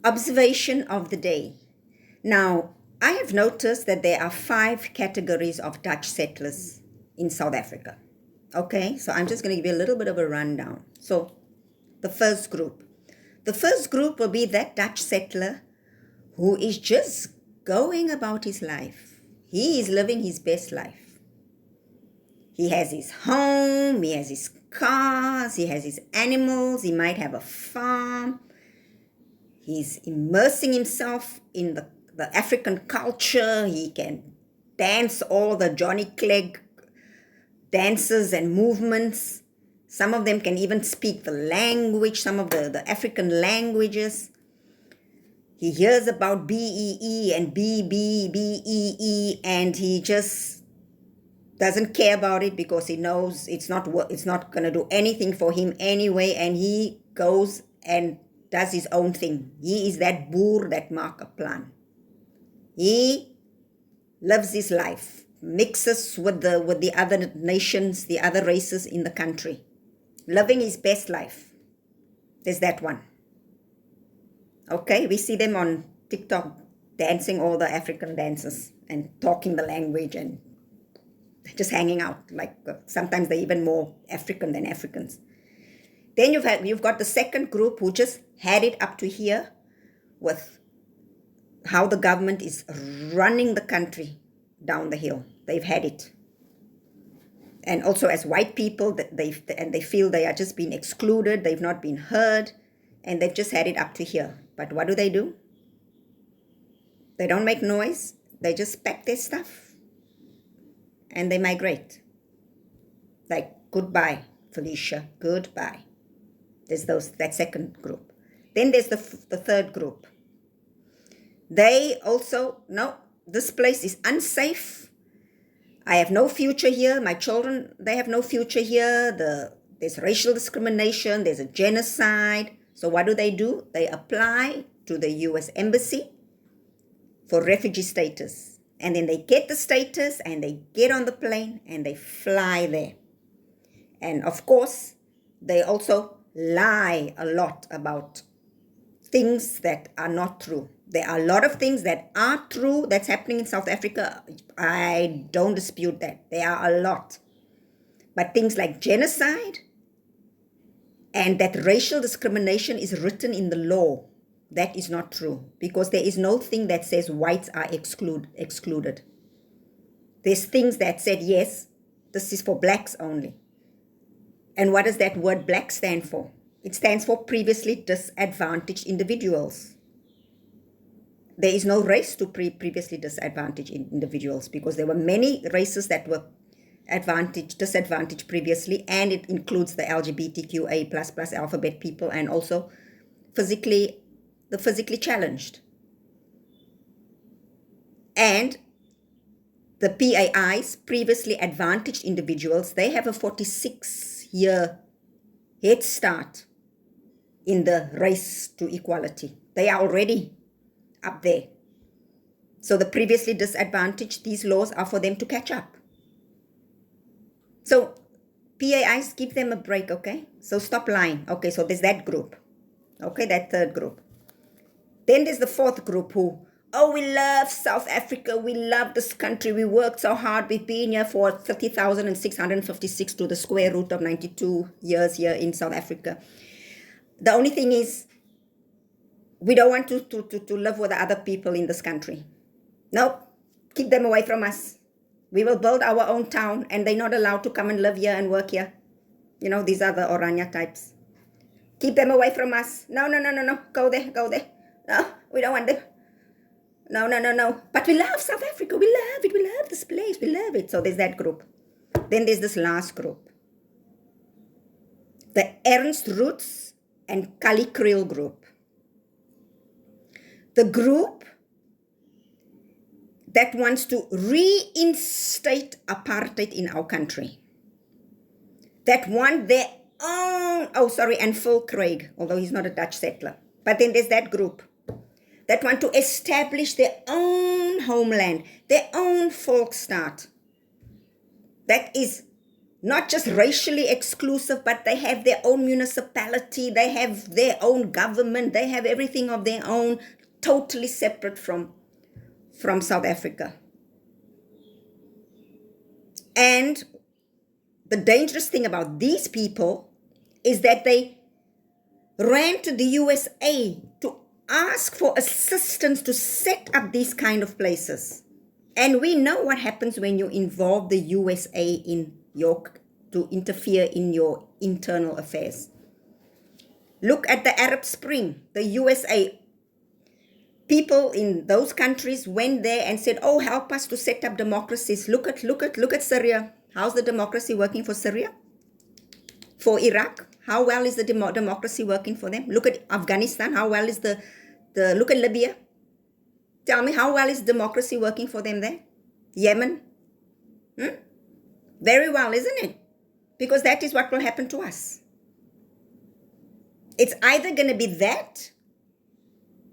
Observation of the day. Now, I have noticed that there are 5 categories of Dutch settlers in South Africa. Okay, so I'm just going to give you a little bit of a rundown. So, the first group. The first group will be that Dutch settler who is just going about his life. He is living his best life. He has his home, he has his cars, he has his animals, he might have a farm. He's immersing himself in the African culture. He can dance all the Johnny Clegg dances and movements. Some of them can even speak the language, some of the African languages. He hears about BEE and BBBEE, and he just doesn't care about it because he knows it's not going to do anything for him anyway, and he goes and does his own thing. He is that boer that maak 'n plan. He lives his life, mixes with the other nations, the other races in the country, living his best life. There's that one. Okay, we see them on TikTok dancing all the African dances and talking the language and just hanging out. Like sometimes they're even more African than Africans. Then you've got the second group who just had it up to here with how the government is running the country down the hill. They've had it. And also as white people, they feel they are just being excluded, they've not been heard, and they've just had it up to here. But what do? They don't make noise, they just pack their stuff and they migrate. Like, goodbye, Felicia, goodbye. There's that second group. Then there's the third group. They also, no, this place is unsafe. I have no future here. My children, they have no future here. There's racial discrimination. There's a genocide. So what do? They apply to the US Embassy for refugee status. And then they get the status and they get on the plane and they fly there. And of course, they also lie a lot about things that are not true. There are a lot of things that are true that's happening in South Africa. I don't dispute that. There are a lot. But things like genocide and that racial discrimination is written in the law, that is not true, because there is no thing that says whites are excluded. There's things that said, yes, this is for blacks only. And what does that word black stand for? It stands for previously disadvantaged individuals. There is no race to previously disadvantaged individuals, because there were many races that were disadvantaged previously, and it includes the LGBTQA++ alphabet people and also the physically challenged. And the PAIs, previously advantaged individuals, they have a 46-year head start in the race to equality. They are already up there. So the previously disadvantaged, these laws are for them to catch up. So PAIs, give them a break, okay? So stop lying. Okay, so there's that group. Okay, that third group. Then there's the fourth group who, we love South Africa, we love this country, we worked so hard, we've been here for 30,656 to the square root of 92 years here in South Africa. The only thing is, we don't want to live with the other people in this country. No, keep them away from us. We will build our own town and they're not allowed to come and live here and work here. You know, these are the Orania types. Keep them away from us. No. Go there. No, we don't want them. No. But we love South Africa. We love it. We love this place. We love it. So there's that group. Then there's this last group. The Ernst Roots and Kali Kriel group. The group that wants to reinstate apartheid in our country. That want their own, and Phil Craig, although he's not a Dutch settler. But then there's that group that want to establish their own homeland, their own Volksstaat. That is not just racially exclusive, but they have their own municipality, they have their own government, they have everything of their own, totally separate from South Africa. And the dangerous thing about these people is that they ran to the USA to ask for assistance to set up these kind of places. And we know what happens when you involve the USA to interfere in your internal affairs. Look at the Arab Spring. The USA, people in those countries went there and said, oh, help us to set up democracies. Look at Syria. How's the democracy working for Syria? For Iraq, how well is the democracy working for them? Look at Afghanistan. How well is look at Libya. Tell me, how well is democracy working for them there? Yemen? Very well, isn't it? Because that is what will happen to us. It's either going to be that,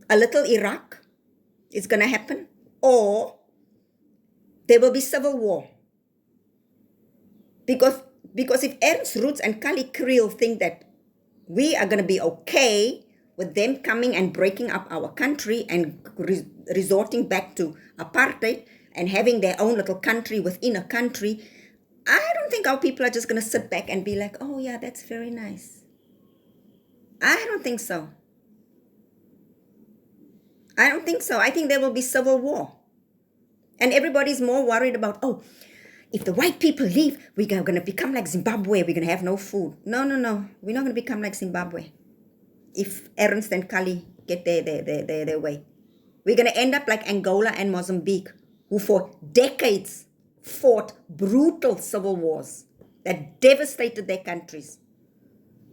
a little Iraq is going to happen, or there will be civil war. Because if Ernst Roets and Kali Kriel think that we are going to be okay with them coming and breaking up our country and resorting back to apartheid and having their own little country within a country, I don't think our people are just going to sit back and be like, oh yeah, that's very nice. I don't think so. I don't think so. I think there will be civil war. And everybody's more worried about, oh, if the white people leave, we're going to become like Zimbabwe. We're going to have no food. No. We're not going to become like Zimbabwe. If Ernst and Kali get their way. We're going to end up like Angola and Mozambique, who for decades fought brutal civil wars that devastated their countries.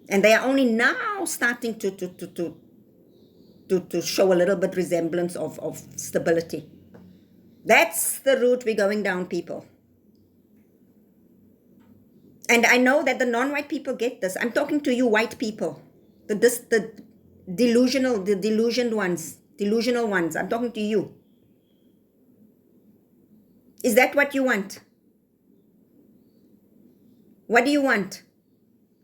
And they are only now starting to show a little bit resemblance of stability. That's the route we're going down, people. And I know that the non-white people get this. I'm talking to you white people. The delusional ones. I'm talking to you. Is that what you want? What do you want?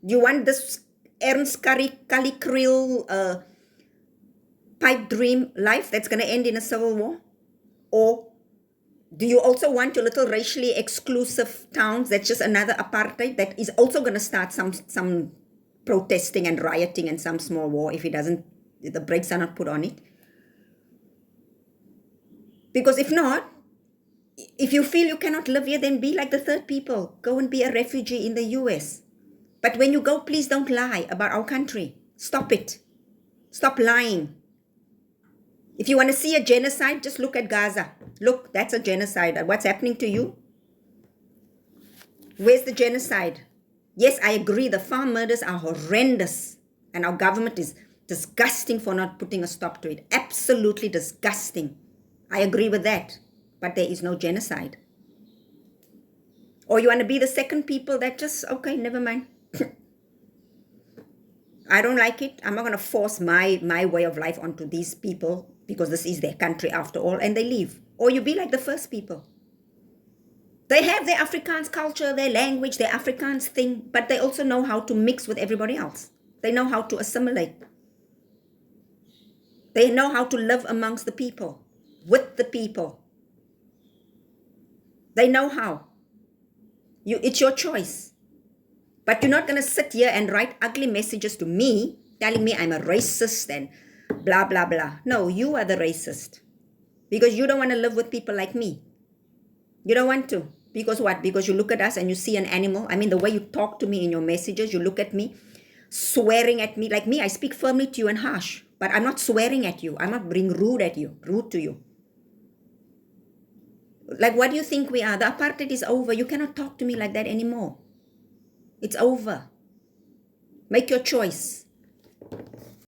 Do you want this Ernst Kali Kriel pipe dream life that's going to end in a civil war? Or do you also want your little racially exclusive towns that's just another apartheid that is also going to start some protesting and rioting and some small war if the brakes are not put on it? Because if not, if you feel you cannot live here, then be like the third people. Go and be a refugee in the US. But when you go, please don't lie about our country. Stop it. Stop lying. If you want to see a genocide, just look at Gaza. Look, that's a genocide. What's happening to you? Where's the genocide? Yes, I agree. The farm murders are horrendous. And our government is disgusting for not putting a stop to it. Absolutely disgusting. I agree with that. But there is no genocide. Or you want to be the second people that just, okay, never mind. I don't like it. I'm not going to force my way of life onto these people because this is their country after all, and they leave. Or you be like the first people. They have their Afrikaans culture, their language, their Afrikaans thing, but they also know how to mix with everybody else. They know how to assimilate. They know how to live amongst the people, with the people. They know how. It's your choice. But you're not going to sit here and write ugly messages to me, telling me I'm a racist and blah, blah, blah. No, you are the racist. Because you don't want to live with people like me. You don't want to. Because what? Because you look at us and you see an animal. I mean, the way you talk to me in your messages, you look at me, swearing at me. Like me, I speak firmly to you and harsh. But I'm not swearing at you. I'm not being rude to you. Like, what do you think we are? The apartheid is over. You cannot talk to me like that anymore. It's over. Make your choice.